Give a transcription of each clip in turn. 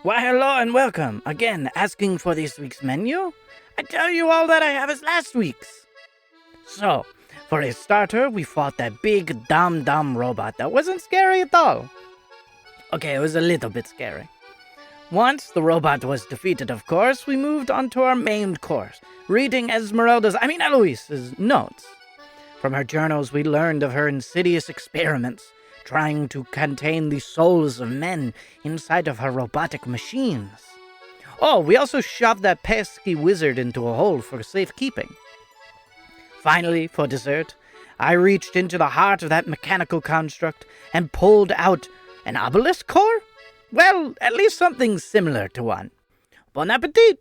Why, hello and welcome. Again, asking for this week's menu? I tell you all that I have is last week's. So, for a starter, we fought that big, dumb robot that wasn't scary at all. Okay, it was a little bit scary. Once the robot was defeated, of course, we moved on to our main course, reading Eloise's notes. From her journals, we learned of her insidious experiments, trying to contain the souls of men inside of her robotic machines. Oh, we also shoved that pesky wizard into a hole for safekeeping. Finally, for dessert, I reached into the heart of that mechanical construct and pulled out an obelisk core? Well, at least something similar to one. Bon appetit!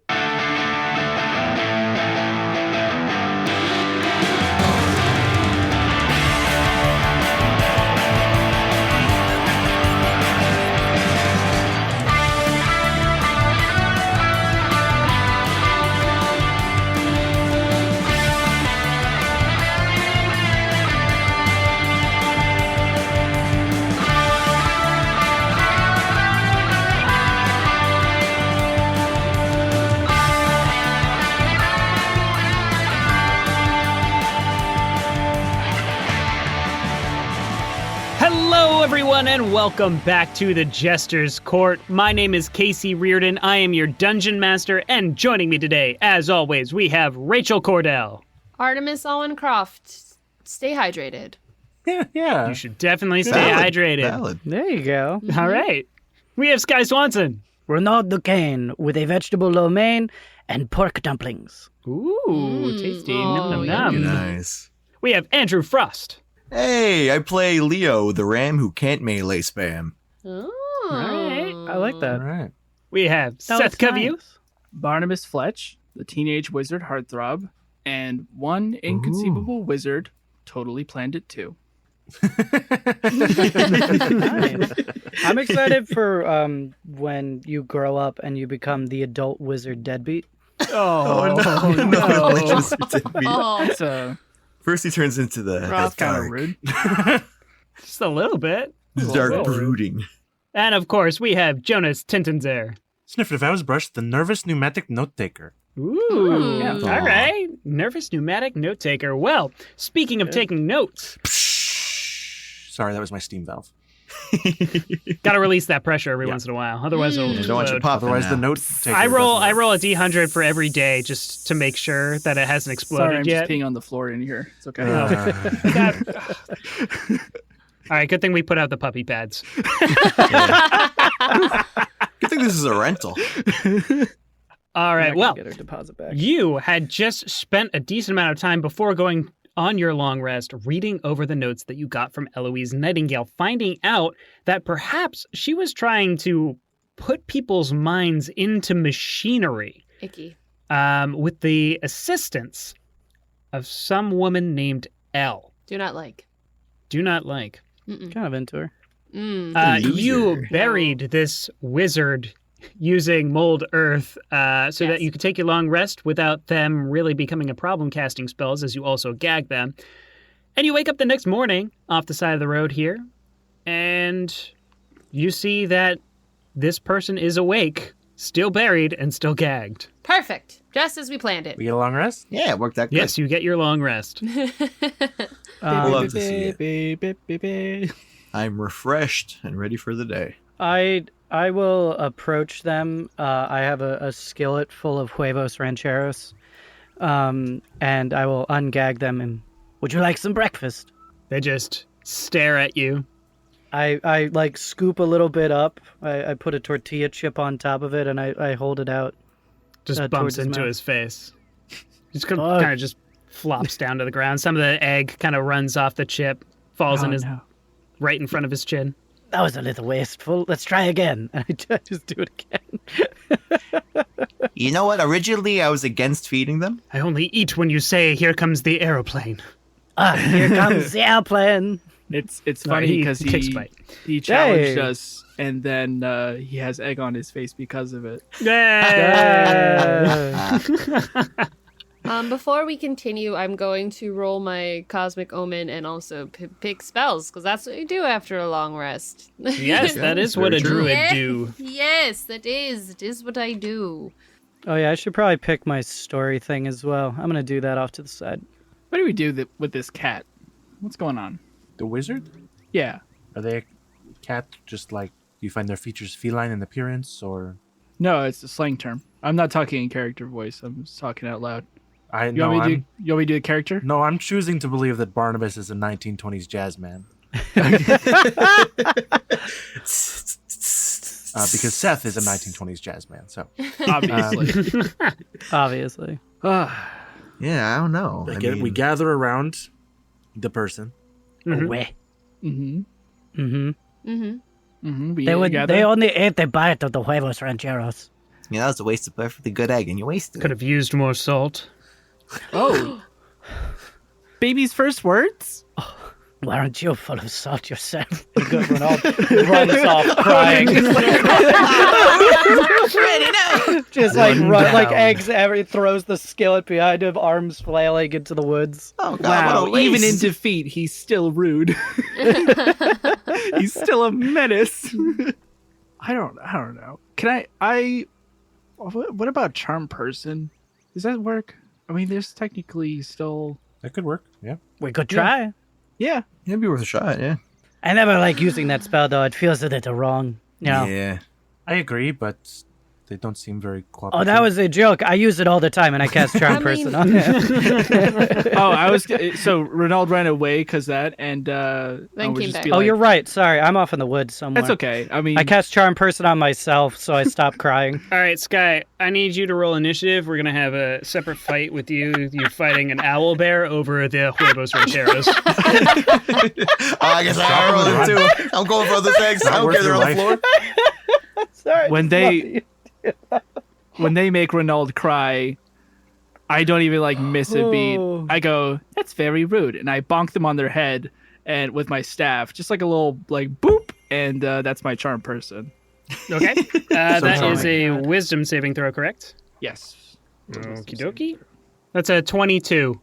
Hello, everyone, and welcome back to the Jester's Court. My name is Casey Reardon. I am your dungeon master, and joining me today, as always, we have Rachel Kordell. Artemis, Alwyn, Kroft. Stay hydrated. Yeah. You should definitely stay hydrated. Valid. There you go. All right. We have Sky Swanson. Renald DuCane with a vegetable lo mein and pork dumplings. Ooh, tasty. Oh, Nom, nom, nom. Nice. We have Andrew Frost. Hey, I play Leo, the ram who can't melee spam. Oh. All right. I like All that. right. We have That Seth was Coveyou. nice. Barnabas Fletch, the teenage wizard heartthrob, and one inconceivable wizard totally planned it too. Nice. I'm excited for when you grow up and you become the adult wizard deadbeat. Oh, Oh. It's First he turns into the kind dark, of rude. Just a little bit. dark Well, brooding. And, of course, we have Jonas Tintenseher. Snøfrid, Åsbrush, the nervous pneumatic note taker. Ooh, Yeah. all right. Nervous pneumatic note taker. Well, speaking of taking notes, Sorry, that was my steam valve. gotta release that pressure every once in a while. Otherwise, it'll I don't want you explode. popping Otherwise, now. the note taker. I roll doesn't a D100 for every day just to make sure that it hasn't exploded Sorry, I'm yet. just peeing on the floor in here. It's okay. All right, good thing we put out the puppy pads. Good thing this is a rental. All right, well, Get our deposit back. you had just spent a decent amount of time before going on your long rest reading over the notes that you got from Eloise Nightingale, finding out that perhaps she was trying to put people's minds into machinery Icky. with the assistance of some woman named Elle. Do not like. Do not like. Mm-mm. Kind of into her. You Loser. buried this wizard using mold earth so that Yes. you could take your long rest without them really becoming a problem casting spells, as you also gag them. And you wake up the next morning off the side of the road here, and you see that this person is awake, still buried, and still gagged. Perfect. Just as we planned it. We get a long rest? Yeah, it worked out good. Yes, you get your long rest. Love to see it. I'm refreshed and ready for the day. I will approach them. I have a skillet full of huevos rancheros, and I will ungag them. And would you like some breakfast? They just stare at you. I like scoop a little bit up. I put a tortilla chip on top of it, and I hold it out. Just towards bumps his into mouth. his face. Just kind of just flops down to the ground. Some of the egg kind of runs off the chip, falls in his no. right in front of his chin. That was a little wasteful. Let's try again. And I just do it again. You know what? Originally, I was against feeding them. I only eat when you say, "Here comes the aeroplane." Here comes the airplane. It's No, funny because kicks bite. he challenged Hey. us, and then he has egg on his face because of it. Yay! Before we continue, I'm going to roll my Cosmic Omen and also pick spells, because that's what you do after a long rest. Yes, that is what a druid do. Yes, that is. It is what I do. Oh yeah, I should probably pick my story thing as well. I'm gonna do that off to the side. What do we do with this cat? What's going on? The wizard? Yeah. Are they a cat? Just like you find their features feline in appearance, or? No, it's a slang term. I'm not talking in character voice. I'm just talking out loud. You want me to do a character? No, I'm choosing to believe that Barnabus is a 1920s jazz man. Because Seth is a 1920s jazz man, so Obviously. Obviously. Yeah, I don't know. we gather around the person. Away. Mm-hmm. Mm-hmm. Mm-hmm. Mm-hmm. They only ate the bite of the huevos rancheros. Yeah, that was a waste of perfectly good egg, and you wasted Could it. have used more salt. Oh. Baby's first words? Weren't you full of salt yourself? Good Renald runs off crying. Just like like eggs. Throws the skillet behind him, arms flailing into the woods. Oh, God, Wow, what a waste. even in defeat, he's still rude. He's still a menace. I don't know. What about charm person? Does that work? I mean, there's technically still... That could work, yeah. We could try. Yeah. It'd be worth a shot, yeah. I never like using that spell, though. It feels a little wrong. You know? Yeah. I agree, but they don't seem very Oh, cooperative. that was a joke. I use it all the time, and I cast Charm Person on it. So Renald ran away because that, and Then would came just back. be Oh, like, you're right. Sorry, I'm off in the woods somewhere. That's okay. I mean, I cast Charm Person on myself, so I stopped crying. All right, Sky, I need you to roll initiative. We're going to have a separate fight with you. You're fighting an owl bear over the huevos rancheros. I guess I rolled it too. I'm going for those eggs. I don't care, they're on the floor. Sorry. when they make Renald cry, I don't even miss a beat. I go, that's very rude, and I bonk them on their head and with my staff, just like a little boop, and that's my charm person. Okay. That is sorry. a wisdom saving throw, correct? Yes. Okie dokie. That's a 22.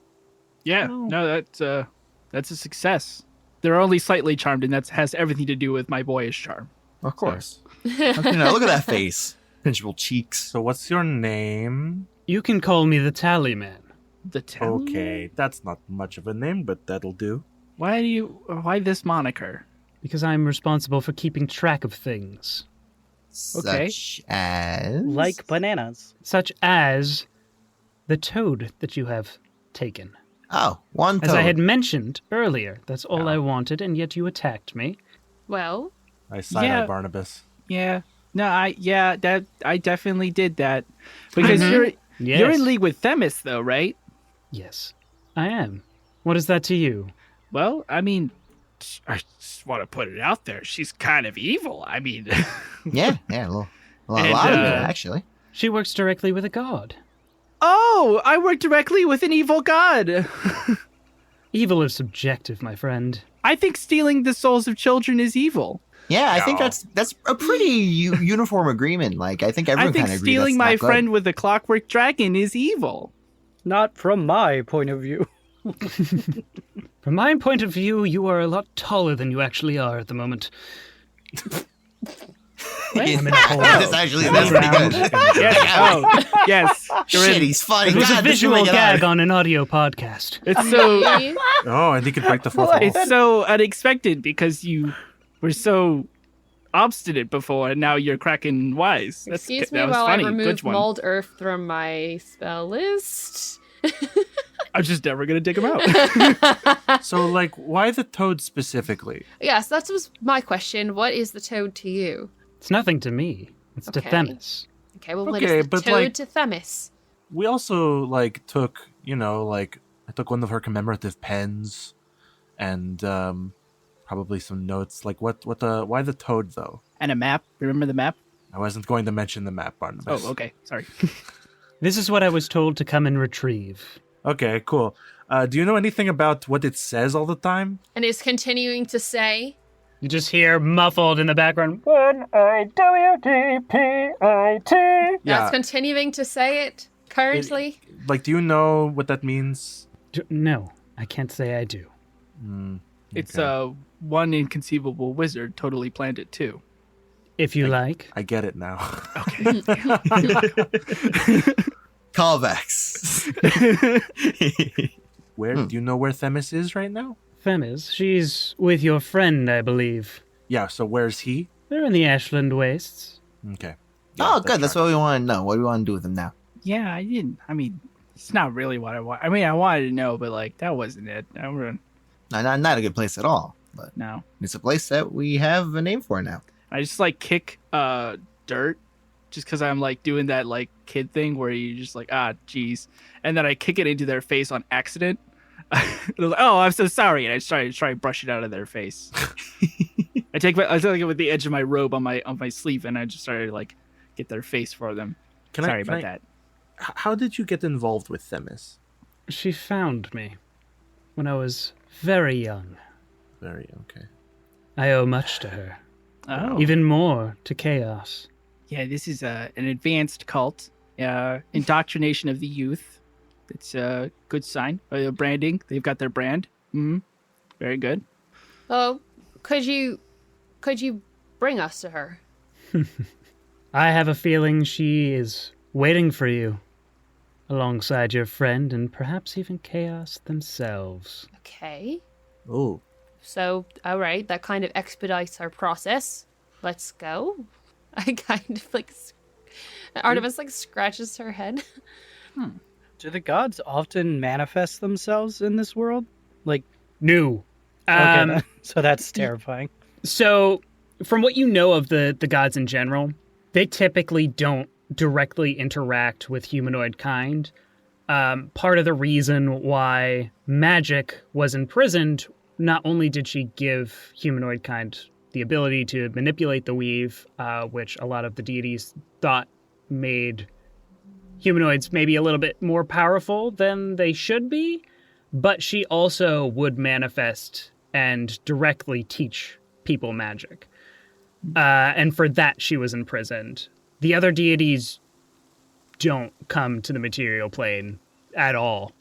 Yeah. No, that's a success. They're only slightly charmed, and that has everything to do with my boyish charm. Of course. Look at that face. Pinchable cheeks. So what's your name? You can call me the Tally Man. The town. Okay, that's not much of a name, but that'll do. Why this moniker? Because I'm responsible for keeping track of things. Okay. Such as... Like bananas. Such as the toad that you have taken. Oh, one toad. As I had mentioned earlier, that's all I wanted, and yet you attacked me. Well, I side Yeah. eye Barnabas. Yeah. No, I definitely did that. Because you're Yes. in league with Themis though, right? Yes, I am. What is that to you? Well, I mean, I just want to put it out there. She's kind of evil. I mean, Yeah, a lot of it, actually. She works directly with a god. oh, I work directly with an evil god. Evil is subjective, my friend. I think stealing the souls of children is evil. Yeah, I think that's a pretty uniform agreement. I think everyone I think kind of agrees stealing that's my not good. friend with the clockwork dragon is evil. Not from my point of view. From my point of view, you are a lot taller than you actually are at the moment. I'm in a hole. That's pretty good. Yes. Oh, yes. You're Shit, in. he's funny. It was God, a this visual will make it gag hard. on an audio podcast. It's so Oh, and he could break the fourth wall. it's so unexpected because you were so obstinate before, and now you're cracking wise. excuse me that was while funny. I Good remove one. mold earth from my spell list. I'm just never gonna dig him out. So, why the toad specifically? Yes, that was my question. What is the toad to you? It's nothing to me. It's to Okay. Themis. Okay, well, what Okay, is the but, toad to Themis? We also, took, I took one of her commemorative pens and probably some notes. Why the toad, though? And a map. Remember the map? I wasn't going to mention the map, Barnabas. Oh, okay. Sorry. This is what I was told to come and retrieve. Okay, cool. Do you know anything about what it says all the time? And is continuing to say, You just hear muffled in the background. that's continuing to say it. currently? Like, do you know what that means? No, I can't say I do. It's one inconceivable wizard totally planned it too. If you like. I get it now. Callbacks. Where do you know where Themis is right now? Themis, she's with your friend, I believe. Yeah, so where's he? They're in the Ashland Wastes. Okay. Oh, good. That's what we want to know. What do we want to do with him now? Yeah, I didn't. I mean, it's not really what I want. I mean, I wanted to know, but like that wasn't it. Not a good place at all. But No. it's a place that we have a name for now. I just like kick dirt just because I'm like doing that like kid thing where you just like, geez. And then I kick it into their face on accident. Like, oh, I'm so sorry. And I try to brush it out of their face. I take it with the edge of my robe on my sleeve and I just started to like get their face for them. Sorry about that. How did you get involved with Themis? She found me when I was very young. Very okay. I owe much to her. Oh. Even more to Chaos. Yeah, this is an advanced cult. Indoctrination of the youth. It's a good sign. Branding. They've got their brand. Very good. Oh, could you bring us to her? I have a feeling she is waiting for you, alongside your friend and perhaps even Chaos themselves. Okay. Oh. So, all right, that kind of expedites our process. Let's go. I kind of like Artemis like scratches her head. Do the gods often manifest themselves in this world? Like, No. okay, then. So that's terrifying. So, from what you know of the gods in general, they typically don't directly interact with humanoid kind. Part of the reason why magic was imprisoned, not only did she give humanoid kind the ability to manipulate the weave, which a lot of the deities thought made humanoids maybe a little bit more powerful than they should be, but she also would manifest and directly teach people magic. And for that, she was imprisoned. The other deities don't come to the material plane at all.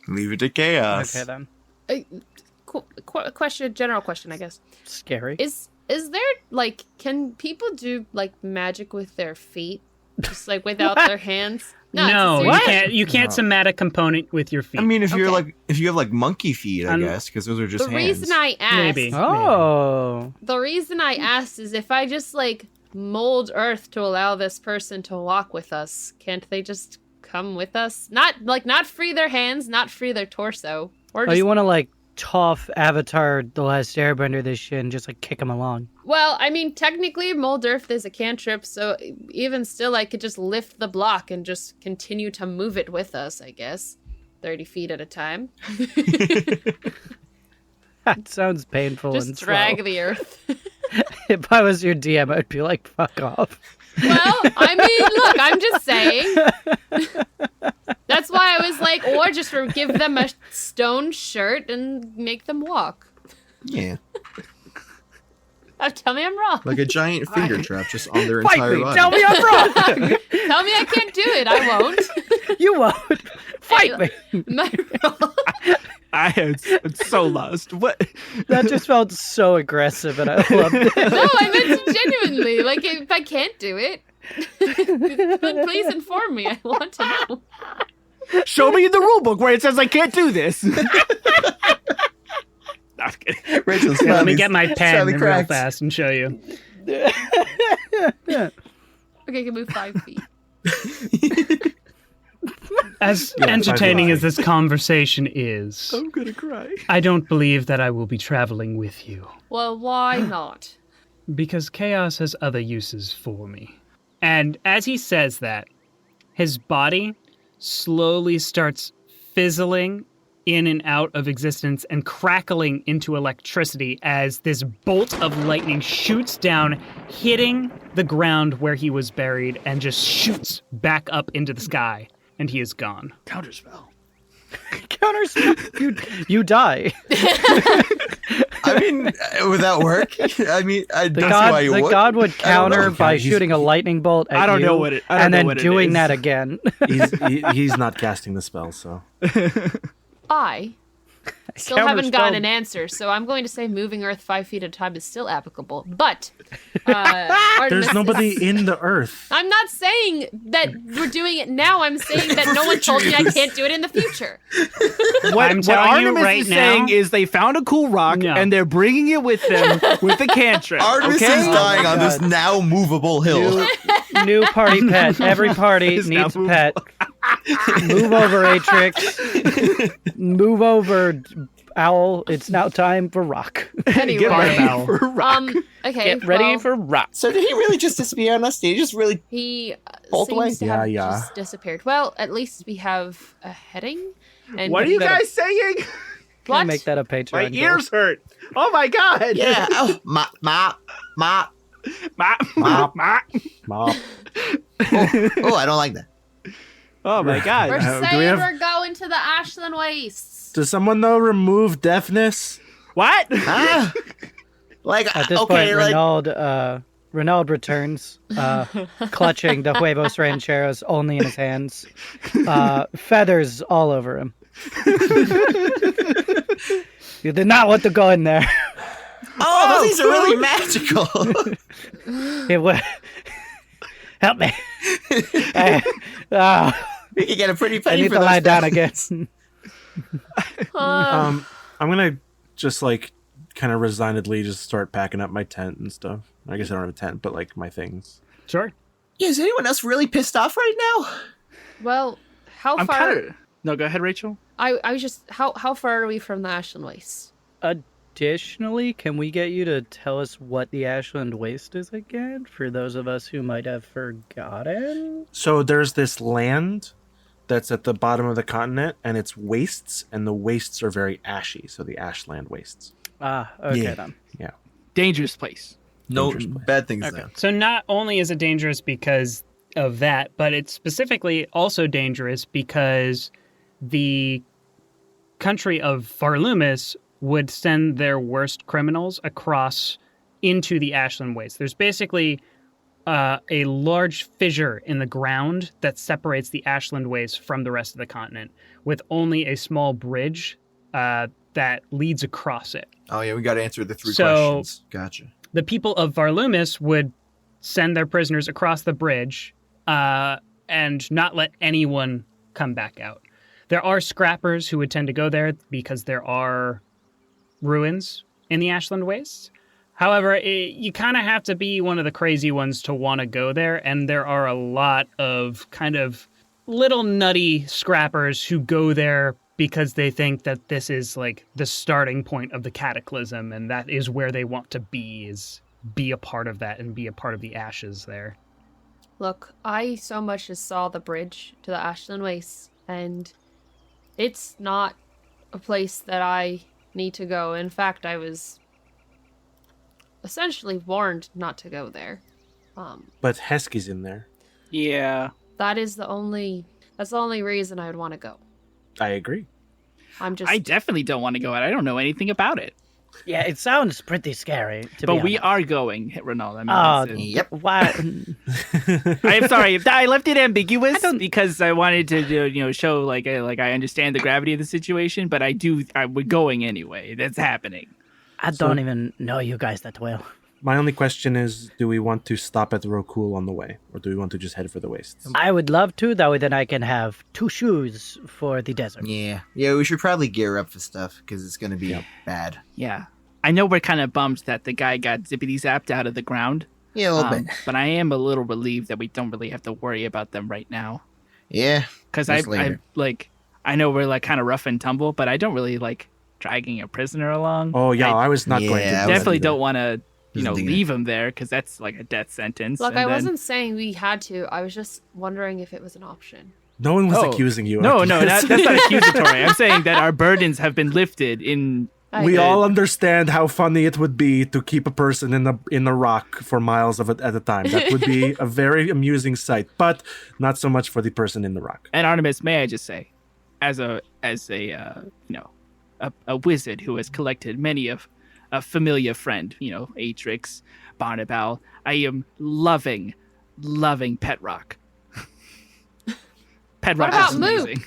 Leave it to chaos. Okay, then. General question, I guess. Scary. Is there like, can people do like magic with their feet, just like without their hands? No, it's a you serious- can't. You can't somatic component with your feet. I mean, if you Okay. have like monkey feet, I guess, because those are just The hands. reason I asked, Maybe. Oh. the reason I asked is if I just like mold earth to allow this person to walk with us, can't they just come with us? Not free their hands, not free their torso, or Oh, just you want to like tough Avatar The Last Airbender this shit and just like kick him along. Well, I mean, technically, mold earth is a cantrip, so even still, I could just lift the block and just continue to move it with us, I guess. 30 feet at a time. That sounds painful and Just slow. drag the earth. If I was your DM, I'd be like, fuck off. Well, I mean, look, I'm just saying. That's why I was like, or just give them a stone shirt and make them walk. Yeah, Tell me I'm wrong. like a giant finger trap just on their Fight entire me! body. Tell me I'm wrong! Tell me I can't do it. I won't. You won't! Fight me! My role. I am so lost. What? That just felt so aggressive and I loved it. No, I meant it genuinely. Like, if I can't do it, then please inform me. I want to know. Show me in the rule book where it says I can't do this. I'm kidding. Rachel's Here, let me smiling- get my pen smiling real cracks. fast and show you. Okay, I can move 5 feet. As Yeah, entertaining fine. as this conversation is, I'm gonna cry. I don't believe that I will be traveling with you, Well, why not? because chaos has other uses for me. And as he says that, his body slowly starts fizzling in and out of existence and crackling into electricity as this bolt of lightning shoots down, hitting the ground where he was buried, and just shoots back up into the sky, and he is gone. Counterspell. Counterspell. You die. I mean, would that work? I mean, that's why you The would. god would counter by He's- shooting a lightning bolt at I don't you, know what it. I don't and know then what it doing is. that again. He's not casting the spell, so. I still Counter haven't gotten spell. an answer, so I'm going to say moving Earth 5 feet at a time is still applicable. But Artemis There's is- nobody in the earth. I'm not saying that we're doing it now. I'm saying that no one told me I can't do it in the future. I'm What telling you Artemis right is now- saying is they found a cool rock No. and they're bringing it with them with the cantrip. Artemis okay? is dying on this God. now movable hill. New party pet. Every party Is now needs a pet. Move over, Atrix. Move over, Owl. It's now time for rock. Anyway, Barnabus. For rock. okay, Get ready well, for rock. So did he really just disappear on us? Did he just really? He Bolt away? seems to have Yeah. just disappeared. Well, at least we have a heading. And What are you better- guys saying? What? Can make that a Patreon My goal. ears hurt. Oh my god. Yeah. Oh, ma. Ma. Mop. Ma. Mop. Oh, I don't like that. Oh my We're god. do we saying have- we're going to the Ashland Wastes. Does someone know remove deafness? What? Ah. Like At this okay, point, Renald, Renald returns, clutching the Huevos Rancheros only in his hands, feathers all over him. You did not want to go in there. oh, those things are really magical. It was. Help me. We could get a pretty I penny need for to those lie down things. again. I'm gonna just like kind of resignedly just start packing up my tent and stuff. I guess I don't have a tent, but like my things. Sure. Yeah, is anyone else really pissed off right now? Well, how I'm far? kind of. No, go ahead, Rachel. I was just how far are we from the Ashland Wastes? Additionally, can we get you to tell us what the Ashland Waste is again, for those of us who might have forgotten? So there's this land that's at the bottom of the continent, and it's wastes, and the wastes are very ashy. So the ashland wastes. Ah, okay Yeah. then. Yeah. Dangerous place. No Dangerous place. bad things there. So not only is it dangerous because of that, but it's specifically also dangerous because the country of Farlumis would send their worst criminals across into the Ashland Wastes. There's basically a large fissure in the ground that separates the Ashland Wastes from the rest of the continent, with only a small bridge that leads across it. Oh yeah, we got to answer the three So- questions. Gotcha. The people of Varlumis would send their prisoners across the bridge and not let anyone come back out. There are scrappers who would tend to go there because there are ruins in the Ashland Wastes. However, you kind of have to be one of the crazy ones to want to go there, and there are a lot of kind of little nutty scrappers who go there because they think that this is like the starting point of the cataclysm, and that is where they want to be a part of that and be a part of the ashes there. Look, I so much as saw the bridge to the Ashland Wastes, and it's not a place that I need to go. In fact, I was essentially warned not to go there. But Heskey's in there. Yeah. That's the only reason I would want to go. I agree. I'm just I definitely don't want to go out. I don't know anything about it. Yeah, it sounds pretty scary, to But be we honest. are going, Renald. I mean, Oh, that's it. Yep. Why? I'm sorry. I left it ambiguous because I wanted to, show like I understand the gravity of the situation, but we're going anyway. That's happening. I don't even know you guys that well. My only question is, do we want to stop at the Rokuul on the way, or do we want to just head for the wastes? I would love to, that way then I can have 2 shoes for the desert. Yeah. Yeah, we should probably gear up for stuff because it's going to be bad. Yeah. I know we're kind of bummed that the guy got zippity zapped out of the ground. Yeah, a little bit. But I am a little relieved that we don't really have to worry about them right now. Yeah. Because Just I later. I know we're like kind of rough and tumble, but I don't really like dragging a prisoner along. Oh yeah, I was not going to. Yeah, do I that Definitely either. don't want to, Wasn't thinking leave him there because that's like a death sentence. Look, and I then- wasn't saying we had to. I was just wondering if it was an option. No one was Oh. accusing you. No, Artemis. that's not accusatory. I'm saying that our burdens have been lifted in. We I- all understand how funny it would be to keep a person in the rock for miles of it at a time. That would be a very amusing sight, but not so much for the person in the rock. And Artemis, may I just say, as a wizard who has collected many of a familiar friend, Atrix, Barnabus. I am loving Pet Rock. Pet Rock about is Moop? amazing.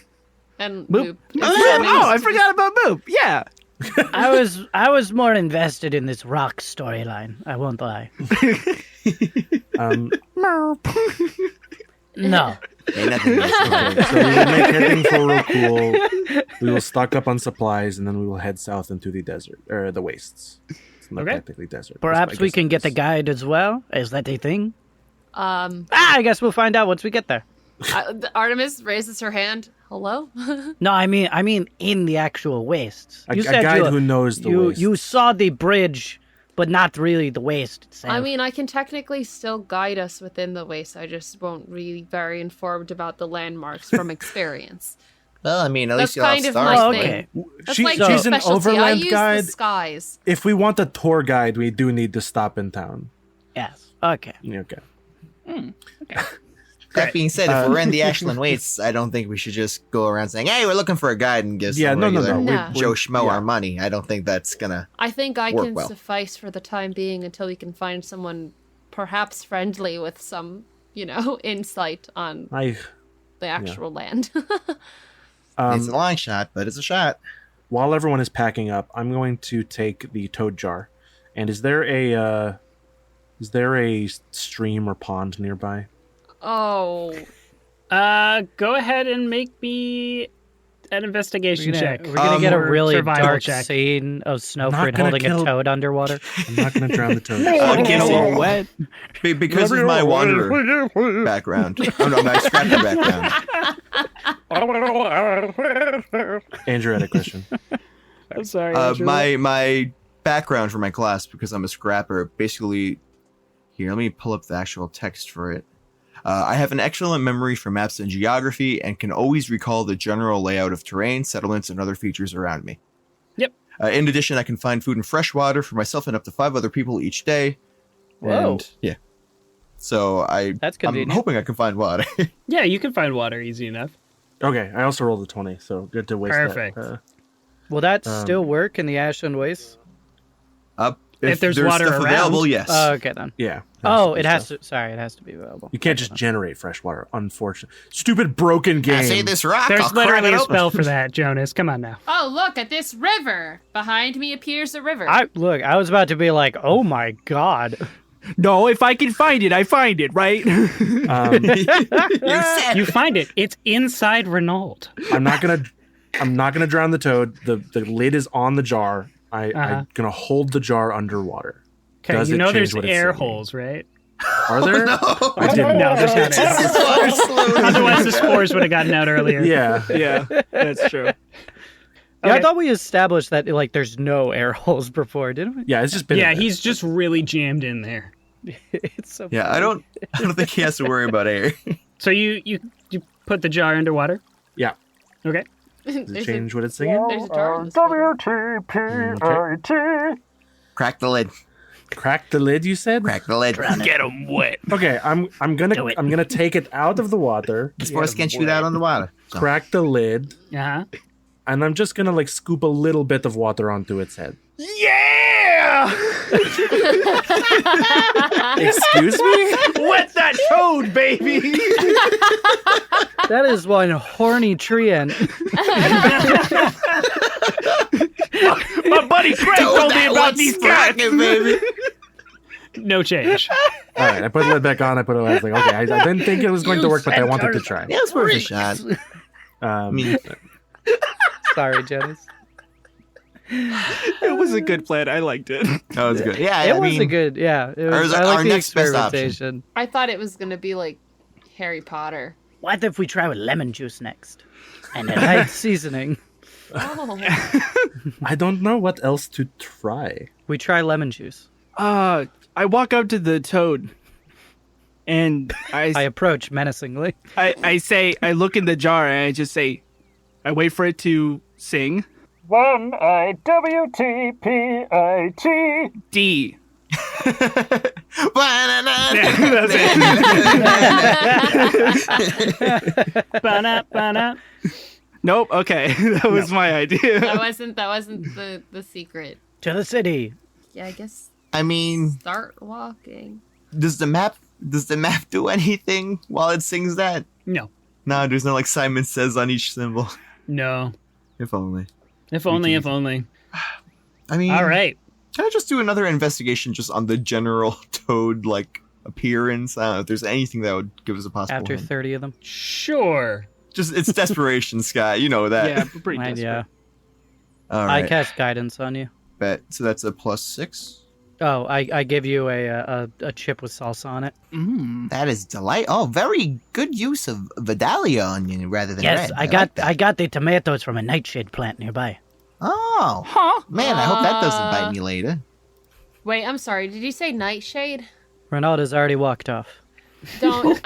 And Moop. Moop. Oh, I forgot about Moop. Yeah. I was more invested in this rock storyline. I won't lie. No. Ain't nothing else. Okay, so we will make heading for Rokuul. We will stock up on supplies, and then we will head south into the desert or the wastes. It's not Okay. technically desert. Perhaps I we guess can it get the is. guide as well. Is that a thing? I guess we'll find out once we get there. Artemis raises her hand. Hello? No, I mean in the actual wastes. A guide who knows the wastes. You saw the bridge, but not really the waste itself. I mean, I can technically still guide us within the waste. I just won't really very informed about the landmarks from experience. Well, I mean, at least That's you'll have kind of stars. my Oh, thing. okay. That's She- like she's my an specialty. I overland use guide. the skies. If we want a tour guide, we do need to stop in town. Yes. Okay. Okay. That being said, if we're in the Ashland Wastes, I don't think we should just go around saying, "Hey, we're looking for a guide," and give Yeah, some no. regular No. Joe Schmo yeah. our money. I don't think that's gonna. I think I Work can well. suffice for the time being until we can find someone perhaps friendly with some, insight on the actual land. It's a long shot, but it's a shot. While everyone is packing up, I'm going to take the toad jar. And is there a stream or pond nearby? Oh, Go ahead and make me an investigation check. We're gonna get a Or really survival dark check. scene of Not Snøfrid gonna holding kill- a toad underwater. I'm not going to drown the toad. Get a little wet. Because of my wanderer background. Oh no, my scrapper background. Andrew had a question. I'm sorry. Andrew. My background for my class, because I'm a scrapper, basically. Here, let me pull up the actual text for it. I have an excellent memory for maps and geography and can always recall the general layout of terrain, settlements, and other features around me. Yep. In addition, I can find food and fresh water for myself and up to 5 other people each day. Whoa. And, yeah. So That's I'm convenient. hoping I can find water. Yeah, you can find water easy enough. Okay, I also rolled a 20, so good to waste Perfect. that. Will that still work in the Ashland Wastes? If there's water stuff around. available, yes. Okay then. Yeah. It has to. Sorry, it has to be available. You can't just generate fresh water, unfortunately. Stupid broken game. I say this rock. There's I'll crack literally it a open. spell for that, Jonas. Come on now. Oh, look at this river. Behind me appears a river. I was about to be like, oh my god. No, if I can find it, I find it, right? You said You find it. It's inside Renald. I'm not gonna drown the toad. The lid is on the jar. I'm gonna hold the jar underwater. Okay, Does you it know change there's what it's air saying? holes, right? Are there? I didn't. No, there's not air holes. Water slowly. Otherwise, the spores would have gotten out earlier. Yeah. Yeah, that's true. Yeah, I Okay. thought we established that there's no air holes before, didn't we? Yeah, it's just been. Yeah, in there. he's just really jammed in there. It's so Yeah, I don't think he has to worry about air. So you put the jar underwater? Yeah. Okay. Does it There's change what it's singing? There's a jar in this water. Crack the lid. Crack the lid, you said? Crack the lid. Get them wet. Okay, I'm gonna take it out of the water, Spores can't shoot out on the water. So. crack the lid, Uh-huh. and I'm just gonna scoop a little bit of water onto its head. Yeah! Excuse me? Wet that toad, baby! That is one horny treant. My buddy Craig told me about these cats. baby. No change. All right, I put the lid back on. I put it. I was like, okay, I didn't think it was going to work, but I wanted to try. Yeah, it's worth a shot. I mean, Sorry, Jonas. It was a good plan. I liked it. that was good. Yeah, It I was mean, a good, yeah. It was, was I our like the next best option. experimentation. I thought it was gonna be like Harry Potter. What if we try with lemon juice next? And a light seasoning. Oh, I don't know what else to try. We try lemon juice. I walk up to the toad, and I approach menacingly. I say, I look in the jar, and I just say, I wait for it to sing. 1-I-W-T-P-I-T D. Ba-na. Nope. Okay, that was my idea. that wasn't the secret. To the city. Yeah, I guess I mean, start walking. does the map do anything while it sings that? No. No, there's no like Simon Says on each symbol. No. If only. If only. I mean, All right. Can I just do another investigation just on the general toad like appearance? I don't know if there's anything that would give us a possible After hint. 30 of them. Sure. Just it's desperation, Sky. You know that. Yeah, pretty desperate. Yeah. All right. I cast guidance on you. Bet. So that's a +6. Oh, I give you a chip with salsa on it. That is delight. Oh, very good use of Vidalia onion rather than Yes, red. I like got that. I got the tomatoes from a nightshade plant nearby. Oh, Huh? man! I hope that doesn't bite me later. Wait, I'm sorry. Did you say nightshade? Renald has already walked off. Don't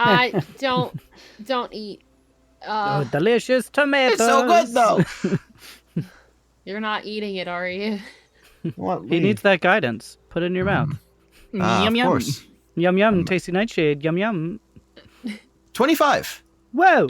eat. Oh, delicious tomatoes. It's so good though. You're not eating it, are you? What? He needs that guidance. Put it in your mouth. Of course. Yum yum, tasty nightshade. Yum yum. 25. Whoa.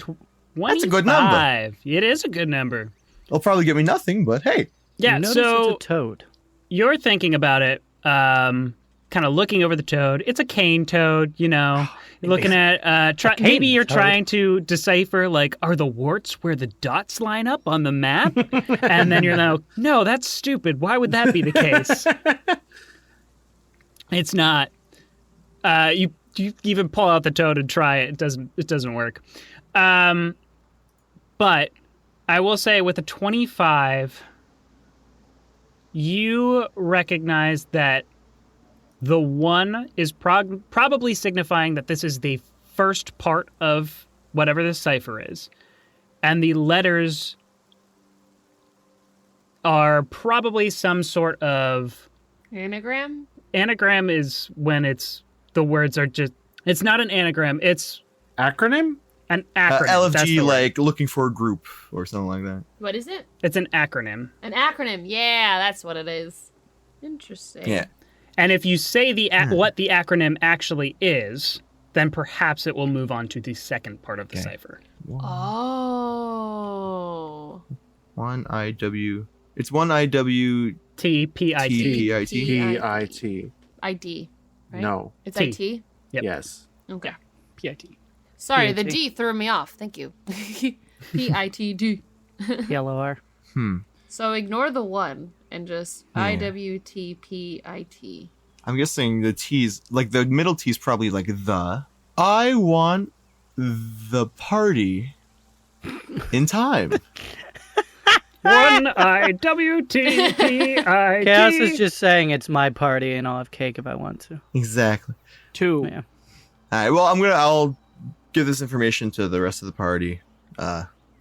That's a good number. 25. It is a good number. It'll probably give me nothing, but hey. Yeah, You notice so it's a toad. you're thinking about it, kind of looking over the toad. It's a cane toad, you know. You're looking at, cane maybe you're toad. trying to decipher, like, are the warts where the dots line up on the map? And then you're like, no, that's stupid. Why would that be the case? It's not. You even pull out the toad and try it. It doesn't work. But I will say with a 25, you recognize that the 1 is probably signifying that this is the first part of whatever the cipher is. And the letters are probably some sort of... Anagram? Anagram is when the words are just... It's not an anagram, it's Acronym? an acronym. That's the LFG, word. like looking for a group or something like that. What is it? It's an acronym. An acronym. Yeah, that's what it is. Interesting. Yeah. And if you say what the acronym actually is, then perhaps it will move on to the second part of the cipher. Oh. 1IW. It's 1IW. TPIT. TPIT. P-I-T. ID. Right? No. It's T. IT? Yep. Yes. Okay. PIT. Sorry, the PIT. D threw me off. Thank you. PITD. Yellow R. So ignore the 1 and just IWTPIT. I'm guessing the T's, like the middle T is probably like the. I want the party in time. 1IWTPIT. Chaos is just saying it's my party and I'll have cake if I want to. Exactly. 2. Yeah. All right. Well, I'll give this information to the rest of the party.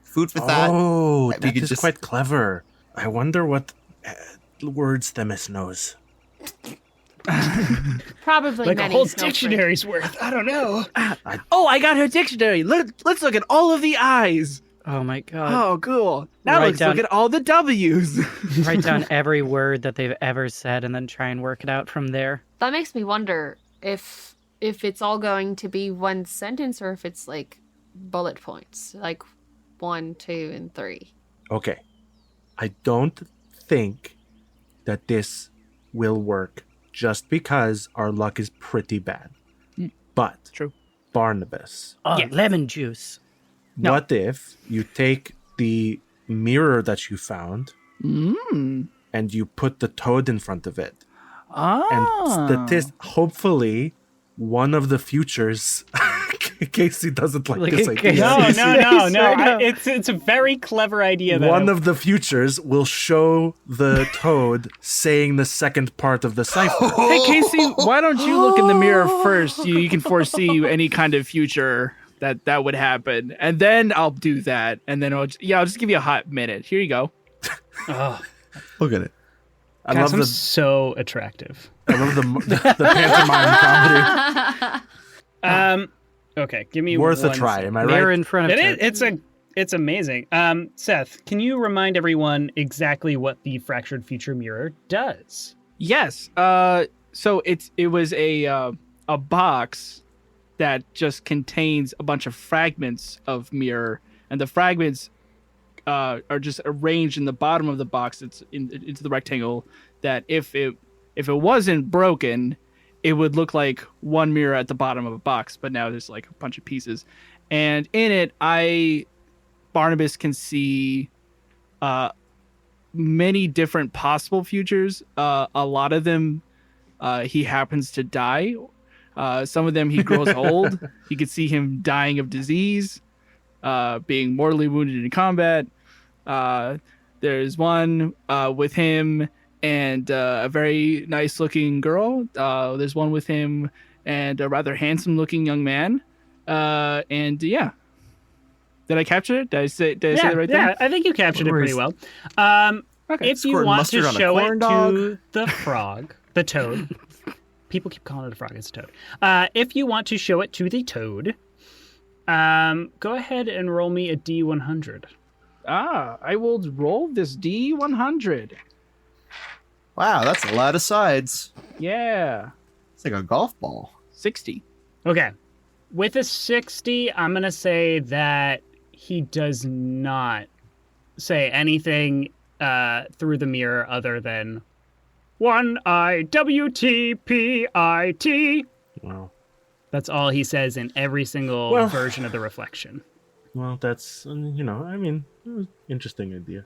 Food for thought. Oh, We that could is just- quite clever. I wonder what words Themis knows. Probably Like a many whole Snøfrid. dictionary's worth. I don't know. Oh, I got her dictionary. Let's look at all of the I's. Oh my god. Oh, cool. Now Write let's look down- at all the W's. Write down every word that they've ever said and then try and work it out from there. That makes me wonder if it's all going to be one sentence or if it's like bullet points, like 1, 2, and 3. Okay. I don't think that this will work just because our luck is pretty bad. But, True. Barnabas, Oh, lemon juice. No. what if you take the mirror that you found and you put the toad in front of it? And hopefully, one of the futures, Casey doesn't like Look this at idea. Casey. No. I know. It's a very clever idea. One of the futures will show the toad saying the second part of the cipher. Hey, Casey, why don't you look in the mirror first? You can foresee any kind of future that would happen. And then I'll do that. And then I'll just give you a hot minute. Here you go. Oh, Look at it. I Cass, love I'm the so attractive. pantomime comedy. Okay, give me Worth a one try, second. am I Mirror right? in front of It's amazing. Seth, can you remind everyone exactly what the fractured future mirror does? Yes. So it was a box that just contains a bunch of fragments of mirror, and the fragments are just arranged in the bottom of the box. It's into the rectangle. That if if it wasn't broken, it would look like one mirror at the bottom of a box, but now there's like a bunch of pieces. And in it, Barnabus can see many different possible futures. A lot of them, he happens to die. Some of them he grows old. You could see him dying of disease, being mortally wounded in combat. There's one with him and a very nice looking girl. There's one with him and a rather handsome looking young man. And yeah. Did I capture it? Did I say it right there? Yeah, I think you captured it pretty well. Okay. If you want to show it to the frog, the toad, people keep calling it a frog, it's a toad. If you want to show it to the toad, go ahead and roll me a D100. I will roll this D100. Wow, that's a lot of sides. Yeah. It's like a golf ball. 60. Okay. With a 60, I'm going to say that he does not say anything through the mirror other than one eye WTPIT. Wow. That's all he says in every single version of the reflection. Well, that's, I mean, interesting idea.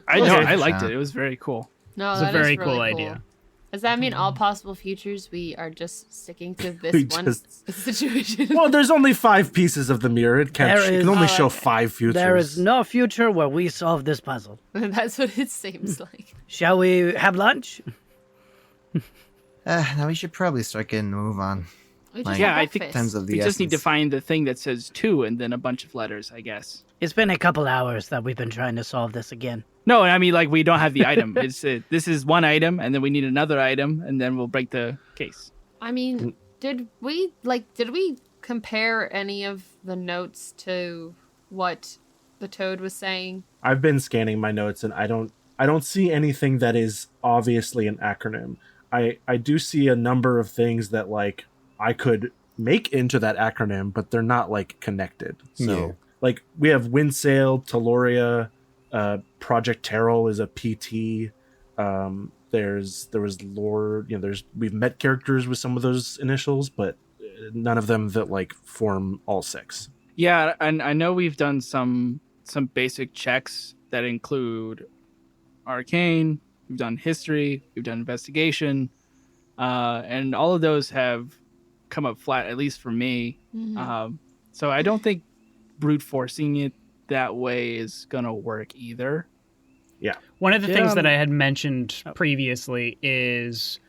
I know, I liked it. It was very cool. No, It's that a very is really cool idea. Does that mean all possible futures we are just sticking to this one situation? Well, there's only 5 pieces of the mirror. It can only show 5 futures. There is no future where we solve this puzzle. That's what it seems like. Shall we have lunch? Now we should probably start getting a move on. We just Yeah, had I think breakfast. Tens of the We just need to essence. find the thing that says 2 and then a bunch of letters, I guess. It's been a couple hours that we've been trying to solve this again. No, I mean, like, we don't have the item. This is one item, and then we need another item, and then we'll break the case. I mean, did we compare any of the notes to what the toad was saying? I've been scanning my notes, and I don't see anything that is obviously an acronym. I do see a number of things that, like, I could make into that acronym, but they're not, like, connected. So, Yeah. like, we have Windsail, Teloria, Project Terrell is a PT. There was lore, we've met characters with some of those initials, but none of them that like form all 6. Yeah, and I know we've done some basic checks that include arcane, we've done history, we've done investigation, and all of those have come up flat, at least for me. Mm-hmm. So I don't think brute forcing it that way is gonna work either. Yeah. One of the things that I had mentioned previously is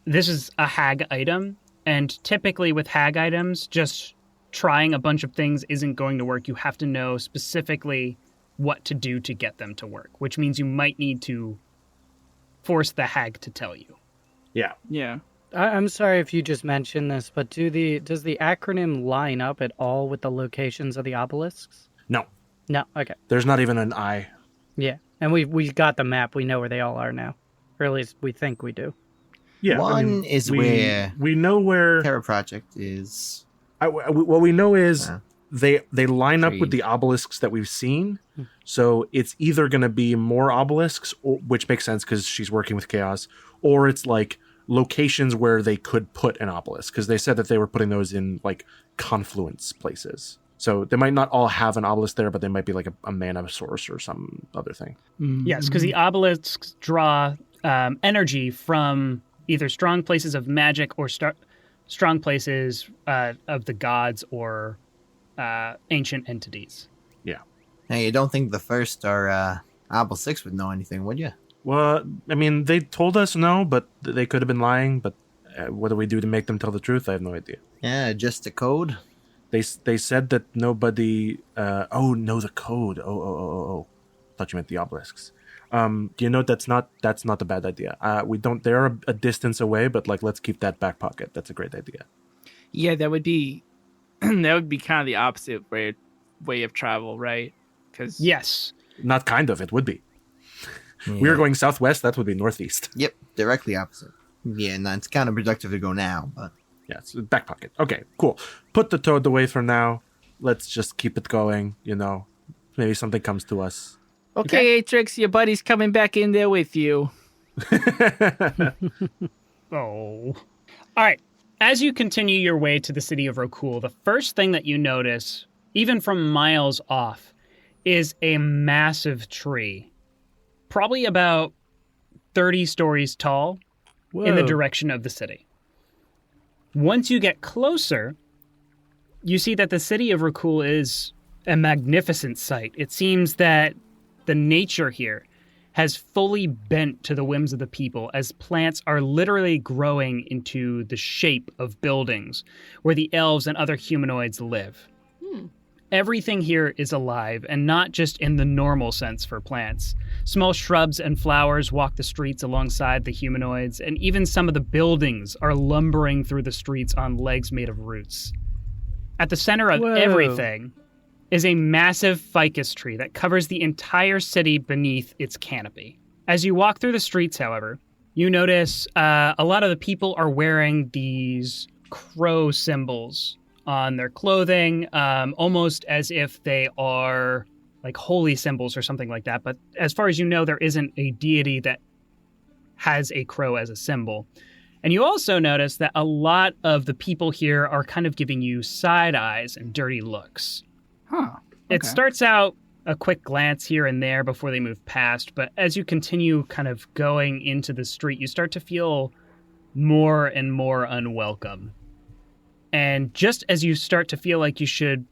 this is a hag item, and typically with hag items, just trying a bunch of things isn't going to work. You have to know specifically what to do to get them to work, which means you might need to force the hag to tell you. Yeah. Yeah. I'm sorry if you just mentioned this, but does the acronym line up at all with the locations of the obelisks? No. No. Okay. There's not even an I. Yeah, and we got the map. We know where they all are now, or at least we think we do. Yeah. One is where we know where Terror Project is. what we know is they line up with Agreed. the obelisks that we've seen. So it's either going to be more obelisks, which makes sense because she's working with chaos, or it's like locations where they could put an obelisk, because they said that they were putting those in like confluence places. So they might not all have an obelisk there, but they might be like a mana source or some other thing. Yes, because the obelisks draw energy from either strong places of magic or strong places of the gods or ancient entities. Yeah. Now, you don't think the first or Obel 6 would know anything, would you? Well, I mean, they told us no, but they could have been lying. But what do we do to make them tell the truth? I have no idea. Yeah, just a code. They said that nobody. Know the code. Oh. Thought you meant the obelisks. You know that's not a bad idea. We don't. They're a distance away, but like let's keep that back pocket. That's a great idea. Yeah, that would be kind of the opposite way of travel, right? Because Yes. Not kind of. It would be. Yeah. We were going southwest. That would be northeast. Yep, directly opposite. Yeah, and it's counterproductive to go now, but Yeah, it's back pocket. Okay, cool. Put the toad away for now. Let's just keep it going. Maybe something comes to us. okay, Atrix, your buddy's coming back in there with you. Oh. All right. As you continue your way to the city of Rokuul, the first thing that you notice, even from miles off, is a massive tree, probably about 30 stories tall, in the direction of the city. Once you get closer, you see that the city of Rokuul is a magnificent sight. It seems that the nature here has fully bent to the whims of the people, as plants are literally growing into the shape of buildings where the elves and other humanoids live. Everything here is alive, and not just in the normal sense for plants. Small shrubs and flowers walk the streets alongside the humanoids, and even some of the buildings are lumbering through the streets on legs made of roots. At the center of everything is a massive ficus tree that covers the entire city beneath its canopy. As you walk through the streets, however, you notice a lot of the people are wearing these crow symbols on their clothing, almost as if they are like holy symbols or something like that. But as far as you know, there isn't a deity that has a crow as a symbol. And you also notice that a lot of the people here are kind of giving you side eyes and dirty looks. Huh. It starts out a quick glance here and there before they move past, but as you continue kind of going into the street, you start to feel more and more unwelcome. And just as you start to feel like you should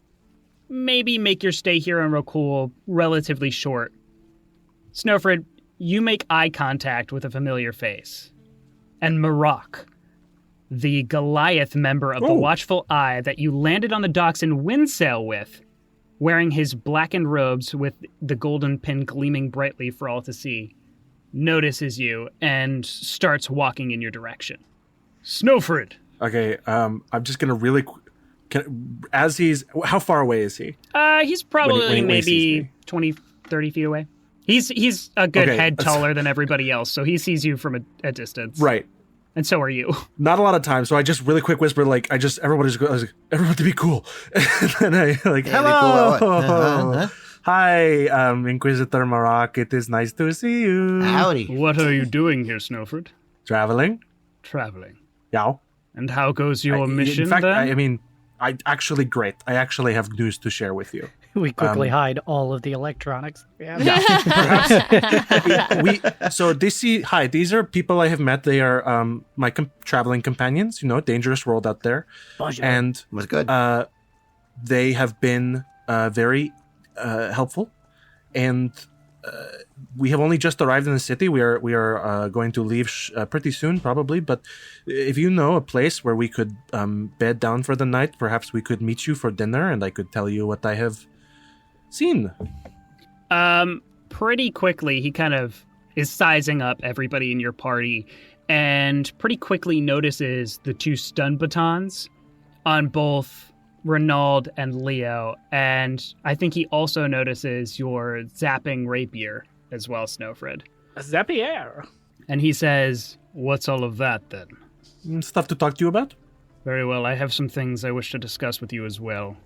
maybe make your stay here in Rokuul relatively short, Snøfrid, you make eye contact with a familiar face. And Maroc, the Goliath member of the Watchful Eye that you landed on the docks in Windsail with, wearing his blackened robes with the golden pin gleaming brightly for all to see, notices you and starts walking in your direction. Snøfrid. Okay, I'm just gonna really. How far away is he? He's probably when he maybe 20, 30 feet away. He's a good head taller than everybody else, so he sees you from a distance. Right. And so are you. Not a lot of time, so I just really quick whisper, everybody just goes, everyone to be cool. And I hello. Hi, Inquisitor Maroc. It is nice to see you. Howdy. What are you doing here, Snøfrid? Traveling. Yeah. And how goes your mission, in fact, then? I actually great. I actually have news to share with you. We quickly hide all of the electronics. Yeah. These are people I have met. They are my traveling companions. Dangerous world out there. Bonjour. And was good. They have been very helpful, and we have only just arrived in the city. We are going to leave pretty soon, probably. But if you know a place where we could bed down for the night, perhaps we could meet you for dinner, and I could tell you what I have seen. Pretty quickly, he kind of is sizing up everybody in your party, and pretty quickly notices the two stun batons on both Renald and Leo, and I think he also notices your zapping rapier as well, Snøfrid. A zapier. And he says, "What's all of that, then?" Stuff to talk to you about? Very well, I have some things I wish to discuss with you as well.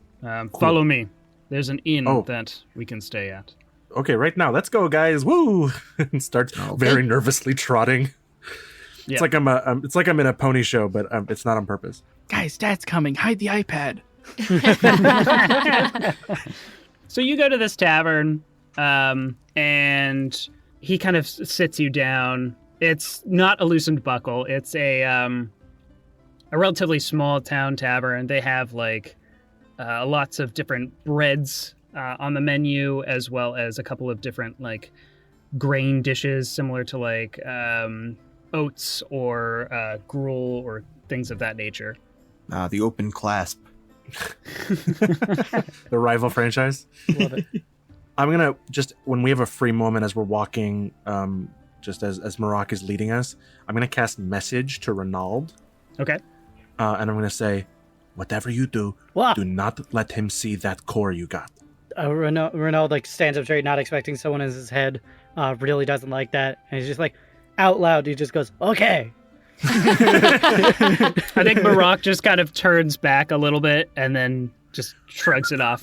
Follow me. There's an inn that we can stay at. Okay, right now. Let's go, guys. Woo! And starts very nervously trotting. Yeah. It's like I'm in a pony show, but it's not on purpose. Guys, Dad's coming. Hide the iPad. So you go to this tavern, and he kind of sits you down. It's not a Loosened Buckle. It's a relatively small town tavern. They have lots of different breads on the menu, as well as a couple of different grain dishes, similar to oats or gruel or things of that nature. The open clasp. The rival franchise. Love it. I'm gonna when we have a free moment as we're walking, just as Maroc is leading us, I'm gonna cast message to Renald. Okay. And I'm gonna say, whatever you do, do not let him see that core you got. Renald stands up straight, not expecting someone in his head. Really doesn't like that, and he's just out loud. He just goes, "Okay." I think Maroc just kind of turns back a little bit and then just shrugs it off.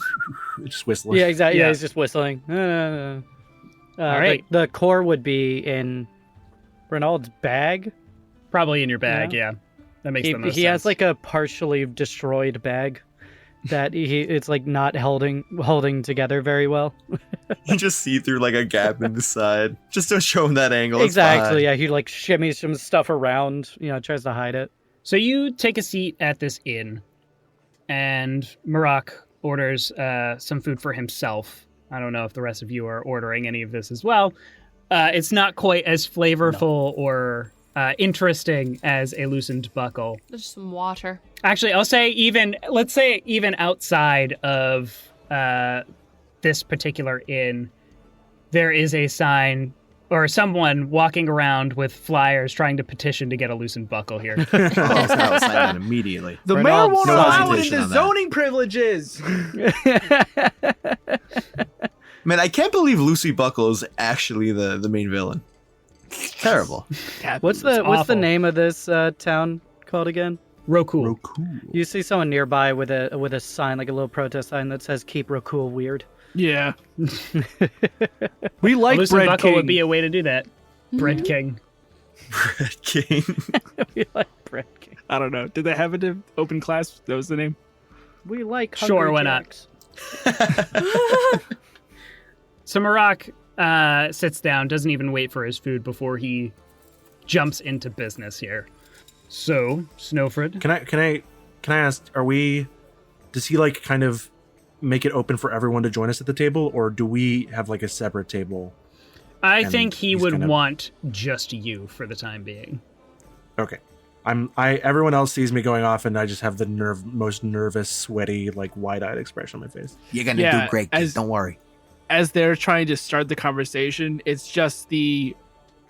Just whistling. Yeah, exactly. Yeah, he's just whistling. All right. The core would be in Renald's bag. Probably in your bag, yeah. That makes the most sense. He has like a partially destroyed bag that it's like not holding together very well. You just see through like a gap in the side, just to show him that angle. Exactly, yeah. He like shimmies some stuff around, tries to hide it. So you take a seat at this inn, and Maroc orders some food for himself. I don't know if the rest of you are ordering any of this as well. It's not quite as flavorful or interesting as a loosened buckle. There's some water. Actually, let's say even outside of this particular inn, there is a sign or someone walking around with flyers trying to petition to get a loosened buckle here. I'll sign that immediately. The mayor won't allow it into zoning privileges. Man, I can't believe Lucy Buckle is actually the main villain. Terrible. What's the name of this town called again? Rokuul. You see someone nearby with a sign, like a little protest sign that says "Keep Rokuul weird." Yeah. We like Loosened Bread buckle King. would be a way to do that. Bread King. Bread King. We like Bread King. I don't know. Did they have it in open class? That was the name? We like Sure, why not? So Maroc sits down, doesn't even wait for his food before he jumps into business here. So, Snøfrid. Can I ask, does he like kind of make it open for everyone to join us at the table, or do we have like a separate table? I think he would want just you for the time being. Okay. Everyone else sees me going off, and I just have the most nervous, sweaty, like wide-eyed expression on my face. You're gonna do great, kid. Don't worry. As they're trying to start the conversation, it's just the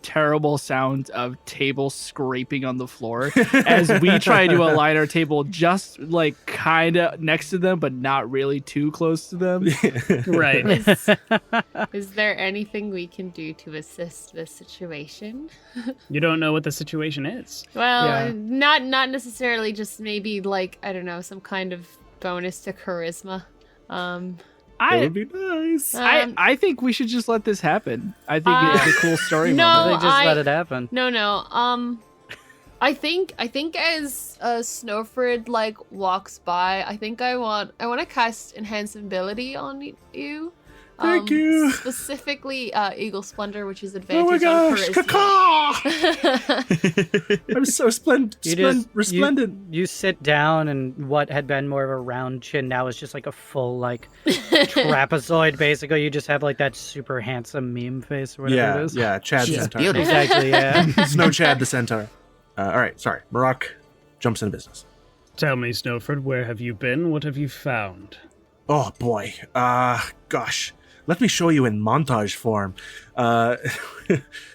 terrible sound of tables scraping on the floor as we try to align our table just like kind of next to them, but not really too close to them. Right. Is there anything we can do to assist this situation? You don't know what the situation is. Well, not necessarily, just maybe like, I don't know, some kind of bonus to charisma. That would be nice. I think we should just let this happen. I think it's a cool story. No, they just let it happen. No. I think as Snøfrid like walks by, I think I want to cast Enhance Ability on you. Thank you. Specifically, Eagle Splendor, which is advantage on charisma. I'm so resplendent. You sit down, and what had been more of a round chin now is just like a full like trapezoid. Basically, you just have like that super handsome meme face or whatever it is. Yeah, Chad the Centaur. beautiful. Exactly. Yeah. Snow Chad the Centaur. All right, sorry. Maroc jumps into business. Tell me, Snøfrid, where have you been? What have you found? Oh boy. Gosh. Let me show you in montage form.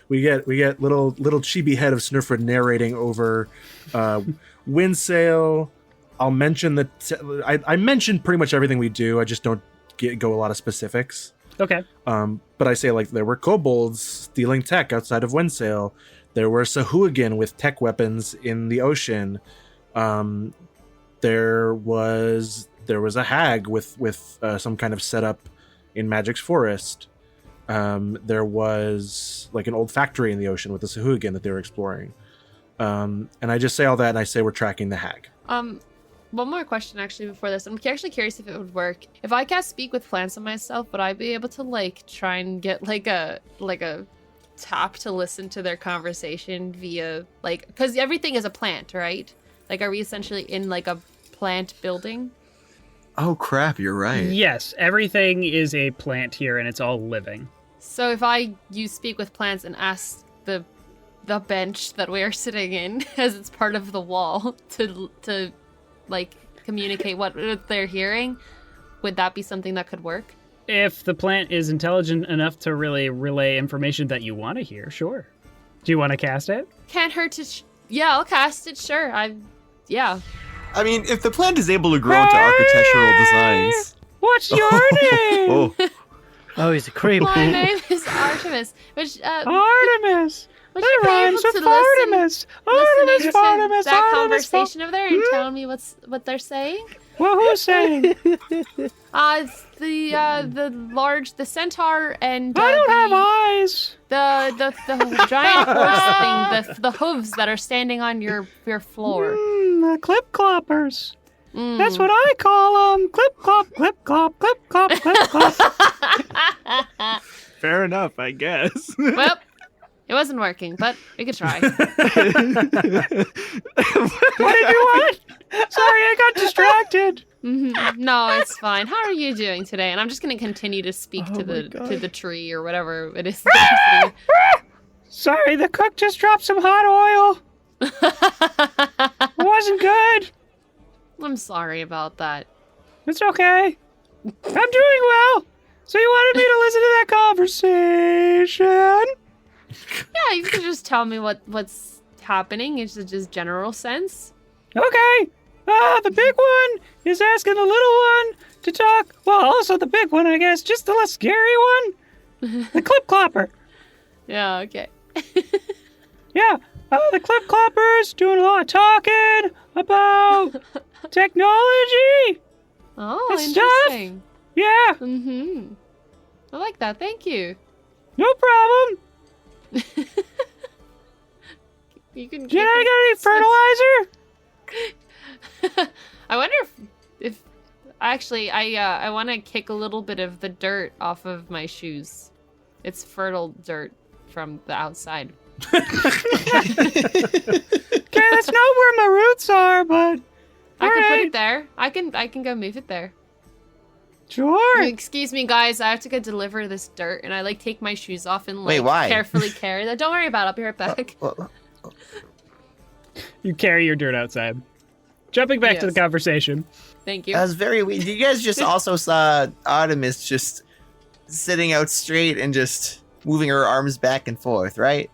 We get little chibi head of Snøfrid narrating over Windsail. I'll mention that I mentioned pretty much everything we do. I just don't go a lot of specifics. Okay. But I say like there were kobolds stealing tech outside of Windsail. There were Sahuagin with tech weapons in the ocean. There was a hag with some kind of setup in Magic's forest. There was like an old factory in the ocean with the Sahuagin that they were exploring. And I just say all that, and I say we're tracking the hag. One more question actually before this. I'm actually curious if it would work. If I cast Speak with Plants on myself, would I be able to like try and get like a tap to listen to their conversation via like, because everything is a plant, right? Like, are we essentially in like a plant building? Oh crap, you're right. Yes, everything is a plant here, and it's all living. So if I use Speak with Plants and ask the bench that we are sitting in, as it's part of the wall, to like communicate what they're hearing, would that be something that could work? If the plant is intelligent enough to really relay information that you want to hear, sure. Do you want to cast it? Can't hurt to... yeah, I'll cast it, sure. Yeah. I mean, if the plant is able to grow into architectural designs... What's your name? Oh, he's a creep. My name is Artemis, which... Artemis! Would That you be able rhymes to with Artemis! listening Artemis, to Artemis, that Artemis, conversation over there and tell me what they're saying? Well, who's saying? It's the centaur and I don't have eyes. the giant horse thing, the hooves that are standing on your floor. The clip cloppers. That's what I call them. Clip clop, clip clop, clip clop, clip clop. Fair enough, I guess. Well, it wasn't working, but we could try. What did you want? Sorry, I got distracted. No, it's fine. How are you doing today? And I'm just going to continue to speak to the tree or whatever it is. Sorry, the cook just dropped some hot oil. It wasn't good. I'm sorry about that. It's okay. I'm doing well. So you wanted me to listen to that conversation? Yeah, you can just tell me what's happening. It's just general sense. Okay. The big one is asking the little one to talk. Well, also the big one, I guess. Just the less scary one. The clip clopper. Yeah, okay. Yeah. The clip clopper's doing a lot of talking about technology. Oh, and interesting. Stuff. Yeah. Mm-hmm. I like that. Thank you. No problem. You can. Did I get any fertilizer? I wonder if actually I want to kick a little bit of the dirt off of my shoes. It's fertile dirt from the outside. Okay, that's not where my roots are, but I can put alright. it there. I can go move it there. Sure. Excuse me, guys. I have to go deliver this dirt, and I take my shoes off and Wait, why? carefully carry that. Don't worry about it. I'll be right back. You carry your dirt outside. Jumping back to the Yes. conversation. Thank you. That was very weird. You guys just also saw Artemis just sitting out straight and just moving her arms back and forth, right?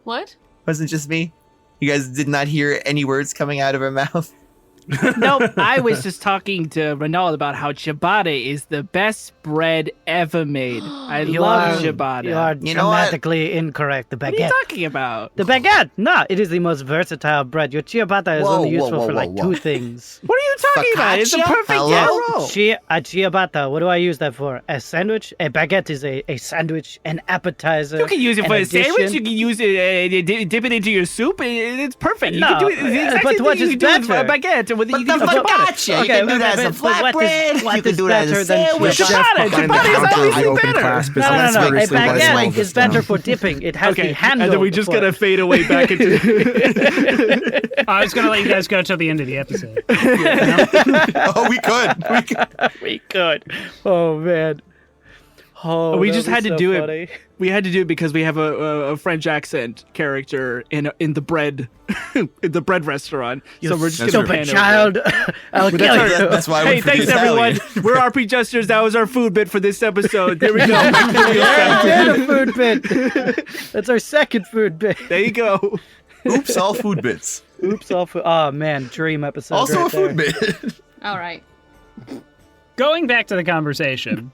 What? Wasn't just me? You guys did not hear any words coming out of her mouth? Nope, I was just talking to Renald about how ciabatta is the best bread ever made. I love ciabatta. You are You know what? dramatically incorrect. The What are you baguette. talking about? The baguette! No, it is the most versatile bread. Your ciabatta is Whoa, only whoa, useful whoa, for like whoa, whoa. two things. What are you talking about? It's a Focaccia? perfect Hello? yes. A ciabatta, what do I use that for? A sandwich? A baguette is a sandwich, an appetizer. You can use it an for a sandwich. addition. You can use it, dip it into your soup. It's perfect. You No, can do it. It's the but same what thing is you can do with a better? baguette. With, But you the can do ciabatta. focaccia, you can do that as a flatbread. what You can is do that as a better than sandwich. ciabatta? Ciabatta is obviously open better. class No, business. no, no. A Seriously, let's baguette slow is this down. better for dipping. It has the handle. and then we just for gotta it. fade away back into. I was going to let you guys go till the end of the episode. Oh, we could. We could. Oh man. Oh, We that just was had to so do funny. it. We had to do it because we have a French accent character in the bread in the bread restaurant. So we're just gonna Stupid pan over. child. I'll kill That's you. our- That's why Hey, we thanks produced everyone. Alwyn. We're RP Jesters. That was our food bit for this episode. There we go. Yeah, a food bit. That's our second food bit. There you go. Oops, all food bits. Oops, all food. Oh man, dream episode. Also right a food there. bit. All right. Going back to the conversation.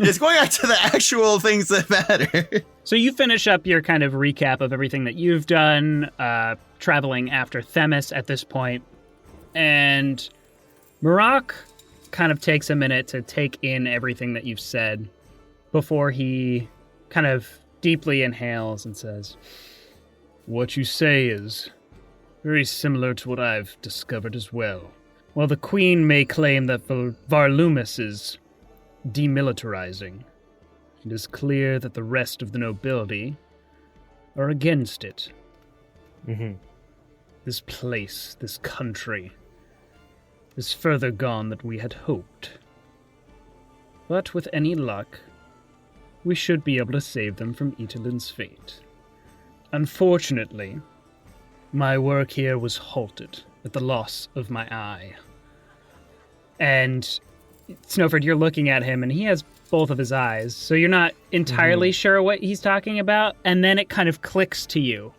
It's going back to the actual things that matter. So you finish up your kind of recap of everything that you've done, traveling after Themis at this point, and Maroc kind of takes a minute to take in everything that you've said before he kind of deeply inhales and says, "What you say is very similar to what I've discovered as well. While the Queen may claim that Varlumis is demilitarizing, it is clear that the rest of the nobility are against it. Mm-hmm. This place, this country, is further gone than we had hoped. But with any luck, we should be able to save them from Italin's fate. Unfortunately, my work here was halted at the loss of my eye." And Snøfrid, you're looking at him, and he has both of his eyes, so you're not entirely sure what he's talking about, and then it kind of clicks to you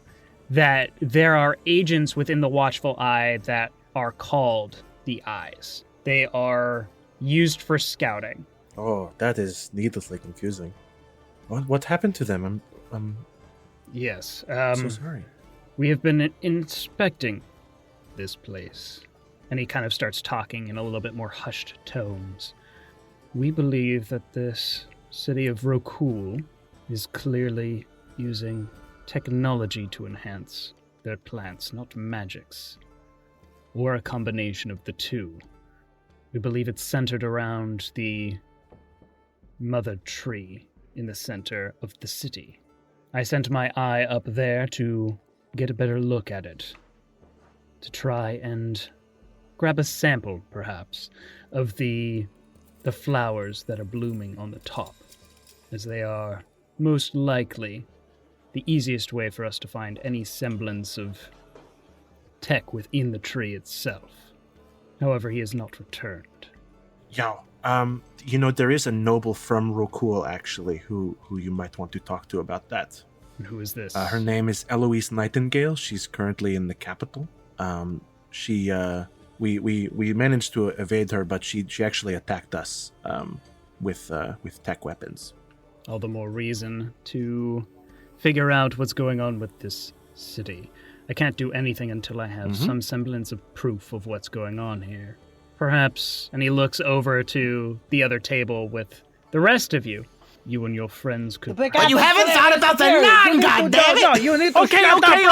that there are agents within the Watchful Eye that are called the Eyes. They are used for scouting. Oh, that is needlessly confusing. What happened to them? I'm Yes. so sorry. We have been inspecting this place. And he kind of starts talking in a little bit more hushed tones. We believe that this city of Rokuul is clearly using technology to enhance their plants, not magics, or a combination of the two. We believe it's centered around the mother tree in the center of the city. I sent my eye up there to get a better look at it, to try and grab a sample, perhaps, of the flowers that are blooming on the top, as they are most likely the easiest way for us to find any semblance of tech within the tree itself. However, he has not returned. Yo, there is a noble from Rokuul, actually, who you might want to talk to about that. And who is this? Her name is Eloise Nightingale. She's currently in the capital. We managed to evade her, but she actually attacked us with tech weapons. All the more reason to figure out what's going on with this city. I can't do anything until I have some semblance of proof of what's going on here. Perhaps, and he looks over to the other table with the rest of you. You and your friends could... But you haven't thought about the naan, goddammit! No, you need to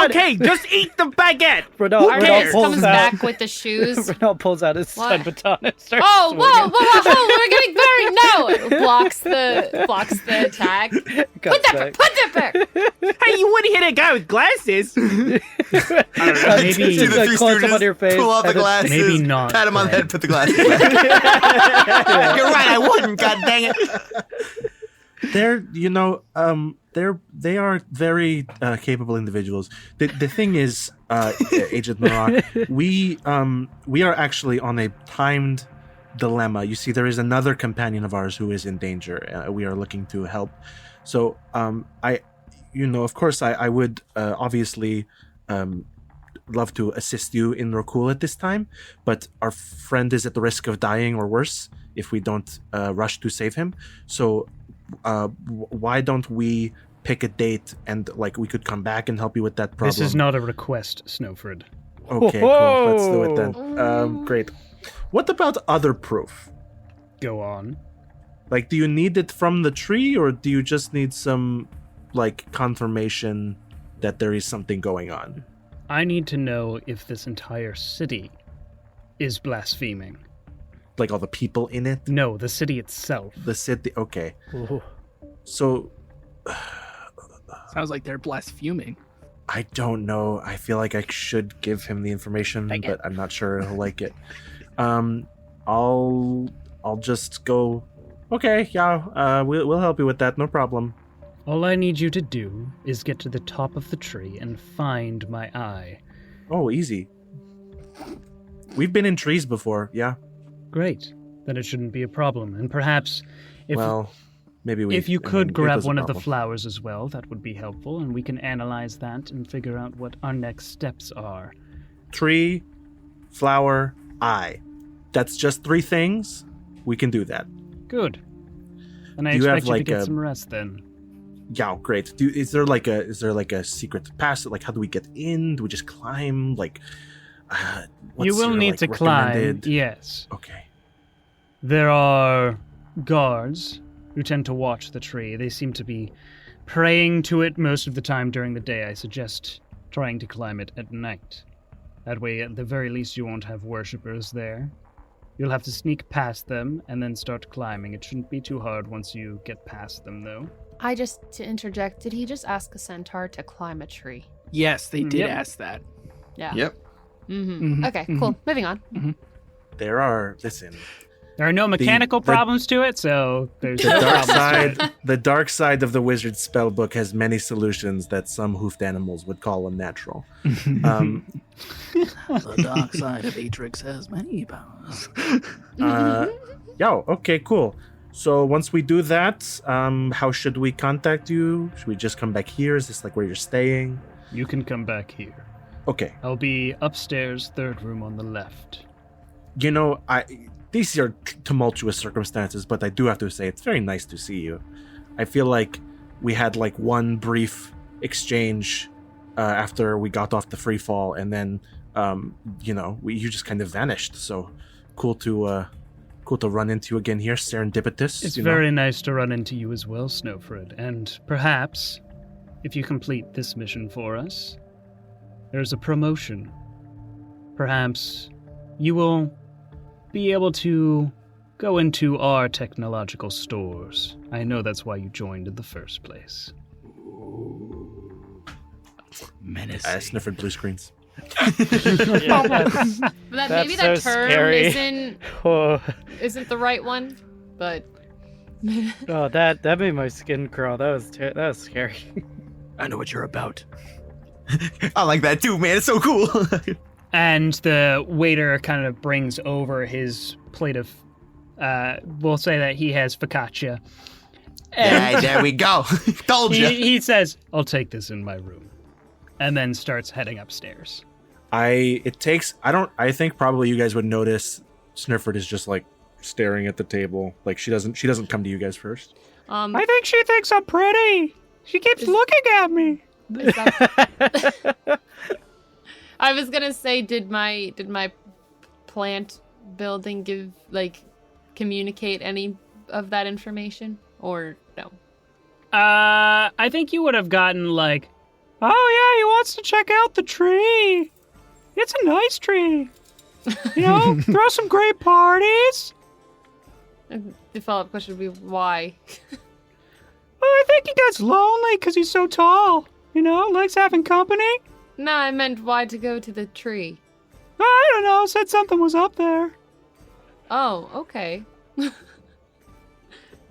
Okay, just eat the baguette! Artemis comes back with the shoes. Renald pulls out his stun baton and starts Oh, swinging. whoa, we're getting very... No! Blocks the attack. Put that back! Hey, you wouldn't hit a guy with glasses! Maybe, See the three close up on stooges, your face, pull off the and then- glasses, Maybe not, pat him on the right. head, put the glasses back. You're right, I wouldn't, god dang it. They are very capable individuals. The thing is, Agent Maroc, we are actually on a timed dilemma. You see, there is another companion of ours who is in danger. We are looking to help. So, of course, I would obviously love to assist you in Rokuul at this time, but our friend is at the risk of dying or worse if we don't rush to save him. So, why don't we pick a date and we could come back and help you with that problem? This is not a request, Snøfrid. Okay, cool. Let's do it then. Great. What about other proof? Go on. Do you need it from the tree, or do you just need some confirmation that there is something going on? I need to know if this entire city is blaspheming. All the people in it? No, the city itself. The city, okay. So... Sounds like they're blaspheming. I don't know. I feel like I should give him the information, but I'm not sure he'll like it. I'll just go, okay, yeah, we'll help you with that, no problem. All I need you to do is get to the top of the tree and find my eye. Oh, easy. We've been in trees before, yeah. Great. Then it shouldn't be a problem. And perhaps if you could grab one of the flowers as well, that would be helpful, and we can analyze that and figure out what our next steps are. Tree, flower, eye. That's just 3 things. We can do that. Good. And I expect you to get some rest then. Yeah, great. Is there a secret passage? How do we get in? Do we just climb? You will need to climb, yes. Okay. There are guards who tend to watch the tree. They seem to be praying to it most of the time during the day. I suggest trying to climb it at night. That way, at the very least, you won't have worshippers there. You'll have to sneak past them and then start climbing. It shouldn't be too hard once you get past them, though. To interject, did he just ask a centaur to climb a tree? Yes, they did ask that. Yeah. Yep. Mm-hmm. Okay, cool. Moving on. Mm-hmm. There are no mechanical problems to it, so there's no problems to it. The dark side of the wizard spellbook has many solutions that some hoofed animals would call unnatural. The dark side of Atrix has many powers. Okay, cool. So once we do that, how should we contact you? Should we just come back here? Is this where you're staying? You can come back here. Okay. I'll be upstairs, 3rd room on the left. These are tumultuous circumstances, but I do have to say it's very nice to see you. I feel like we had one brief exchange after we got off the free fall, and then you just kind of vanished. So cool to run into you again here, serendipitous. It's very nice to run into you as well, Snøfrid. And perhaps, if you complete this mission for us, there's a promotion. Perhaps you will be able to go into our technological stores. I know that's why you joined in the first place. Menace. Snøfrid blue screens. Maybe that so term scary. isn't the right one, but Oh, that made my skin crawl. That was scary. I know what you're about. I like that too, man. It's so cool. And the waiter kind of brings over his plate of, we'll say that he has focaccia. And there we go. Told you. he says, I'll take this in my room. And then starts heading upstairs. I think probably you guys would notice Snøfrid is just like staring at the table. Like she doesn't come to you guys first. I think she thinks I'm pretty. She keeps looking at me. I was gonna say, did my plant building communicate any of that information, or no? I think you would have gotten like, oh yeah, he wants to check out the tree. It's a nice tree. Throw some great parties. The follow-up question would be why? Well, I think he gets lonely because he's so tall. Likes having company. No, I meant why to go to the tree. I don't know. Said something was up there. Oh, okay.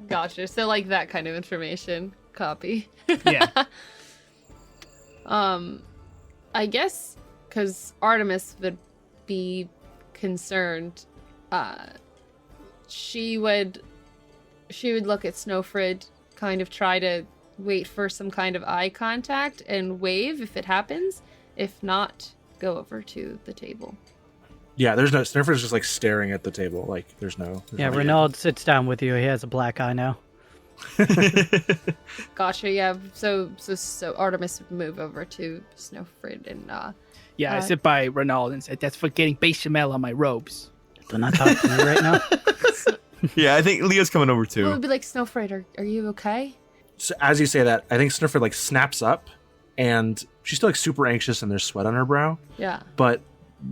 Gotcha. So like that kind of information. Copy. Yeah. I guess because Artemis would be concerned, she would look at Snøfrid, kind of try to wait for some kind of eye contact and wave if it happens. If not, go over to the table. Yeah, there's no Snøfrid's just like staring at the table. Like there's no. Yeah, Renald sits down with you. He has a black eye now. Gotcha. Yeah. So Artemis would move over to Snøfrid and Yeah, I sit by Renald and said, "That's for getting bechamel on my robes." Do not talk to me right now. Yeah, I think Leo's coming over It too. would be like, Snøfrid, are you okay? So as you say that, I think Snøfrid like snaps up, and she's still like super anxious, and there's sweat on her brow. Yeah. But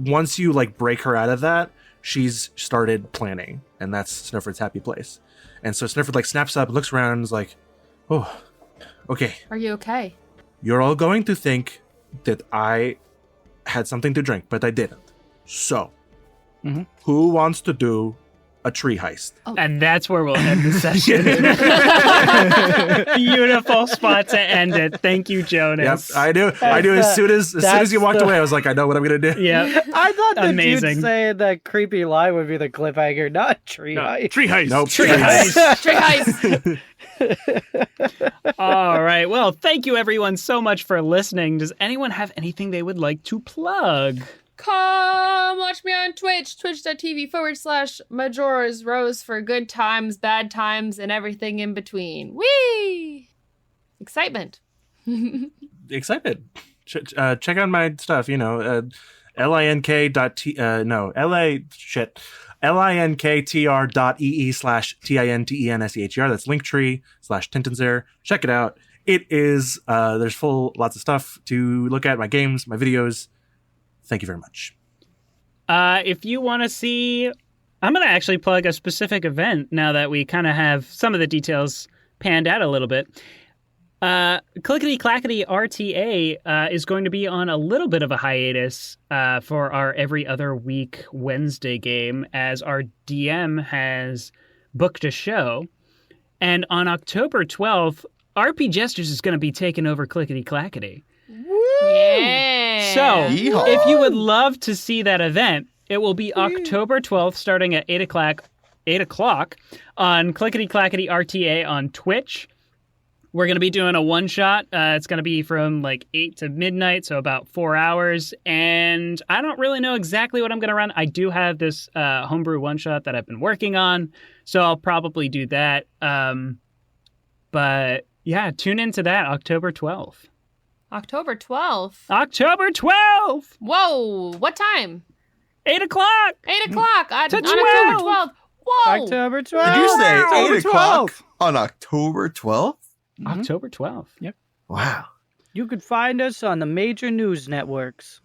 once you like break her out of that, she's started planning, and that's Snøfrid's happy place. And so Snøfrid like snaps up, looks around, and is like, "Oh, okay. Are you okay? You're all going to think that I had something to drink, but I didn't. So, who wants to do a tree heist?" And that's where we'll end the session. Beautiful spot to end it. Thank you, Jonas. Yep, I knew. As soon as you walked away, I was like, I know what I'm gonna do. Yeah. I thought that Amazing. you'd say that creepy lie would be the cliffhanger, not tree heist. Tree heist. Nope. Tree heist. Tree heist. All right. Well, thank you everyone so much for listening. Does anyone have anything they would like to plug? Come watch me on Twitch, twitch.tv/Majora's Rose for good times, bad times, and everything in between. Whee! Excitement. Excited. Check out my stuff. linktr.ee/tintenseher. That's linktree/Tintenseher. Check it out. It is there's lots of stuff to look at. My games, my videos. Thank you very much. If you want to see, I'm going to actually plug a specific event now that we kind of have some of the details panned out a little bit. Clickety Clackety RTA is going to be on a little bit of a hiatus for our every other week Wednesday game, as our DM has booked a show. And on October 12th, RP Jesters is going to be taking over Clickety Clackety. Yeah. So, Yeehaw. if you would love to see that event, it will be October 12th, starting at 8 o'clock on Clickety Clackety RTA on Twitch. We're going to be doing a one-shot. It's going to be from like 8 to midnight, so about 4 hours. And I don't really know exactly what I'm going to run. I do have this homebrew one-shot that I've been working on, so I'll probably do that. But yeah, tune into that October 12th. October 12th. October 12th. Whoa! What time? 8 o'clock. 8 o'clock on To October 12. 12th. Whoa! October 12th. Did you say October 8 o'clock 12th. on October 12th? October 12th. Yep. Wow. You could find us on the major news networks.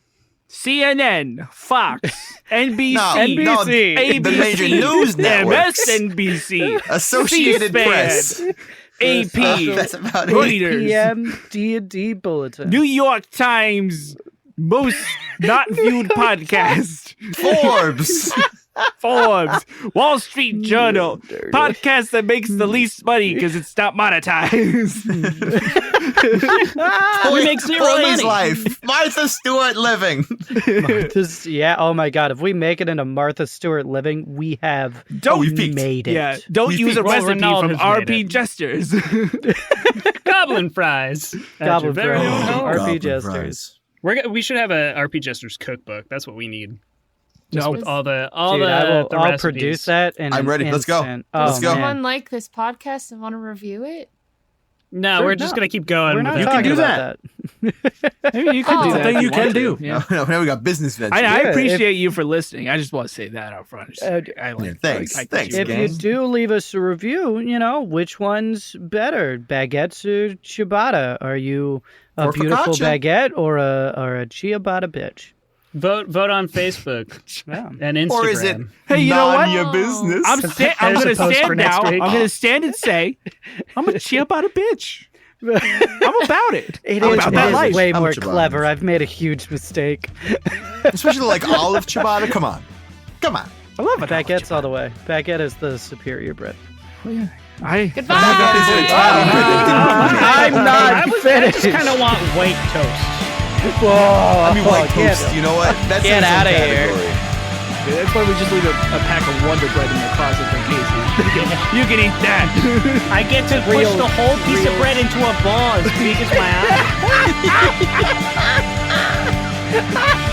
CNN, Fox, NBC, No, ABC, the major news networks. MSNBC, Associated C-SPAN, Press. AP, That's about it. Reuters, PM D&D Bulletin. New York Times, most not viewed podcast, Forbes, Wall Street Journal, podcast that makes the least money because it's not monetized. We make zero Boy's money. Life. Martha Stewart Living. Yeah, oh my god, if we make it into Martha Stewart Living, we have we've peaked. made it. Yeah, don't We use a think recipe Renald from has made RP it. Jesters. Goblin fries. Goblin At your very fries. own home. RP Goblin Jesters. fries. We should have a RP Jesters cookbook. That's what we need. Just No. with all the Dude, I'll recipes. produce that in I'm ready. an Let's go. instant. Let's Oh, go. man. Someone like this podcast and want to review it? No, Sure, we're just no. gonna keep going. We're with not it. You can talking do about that. Maybe you could Oh. do It's a that. thing if you can want do. to. Yeah. Now we got business ventures. I Yeah, appreciate you for listening. I just want to say that up front. I like, Yeah, thanks. I Thanks, If gang. you do leave us a review, which one's better, baguettes or ciabatta? Are you a Or beautiful focaccia. baguette or a ciabatta bitch? Vote on Facebook Yeah. and Instagram. Or is it Hey, you know what? none your business? I'm There's going a to post for stand next now. week. I'm going to stand and say, I'm a ciabatta bitch. I'm about it. It I'm is, about it that is life. way I'm a more ciabatta. clever. I've made a huge mistake. Especially like olive ciabatta. Come on. Come on. I love it. Baguette's all the way. Baguette is the superior bread. Goodbye! I'm not I finished. just kind of want white toast. Whoa, I mean, white get toast. You know what? That's Get its own outta here. category. That's why we just leave a pack of Wonder Bread in the closet for Casey. You can eat that. I get to push the whole piece of bread into a ball as big as my eye.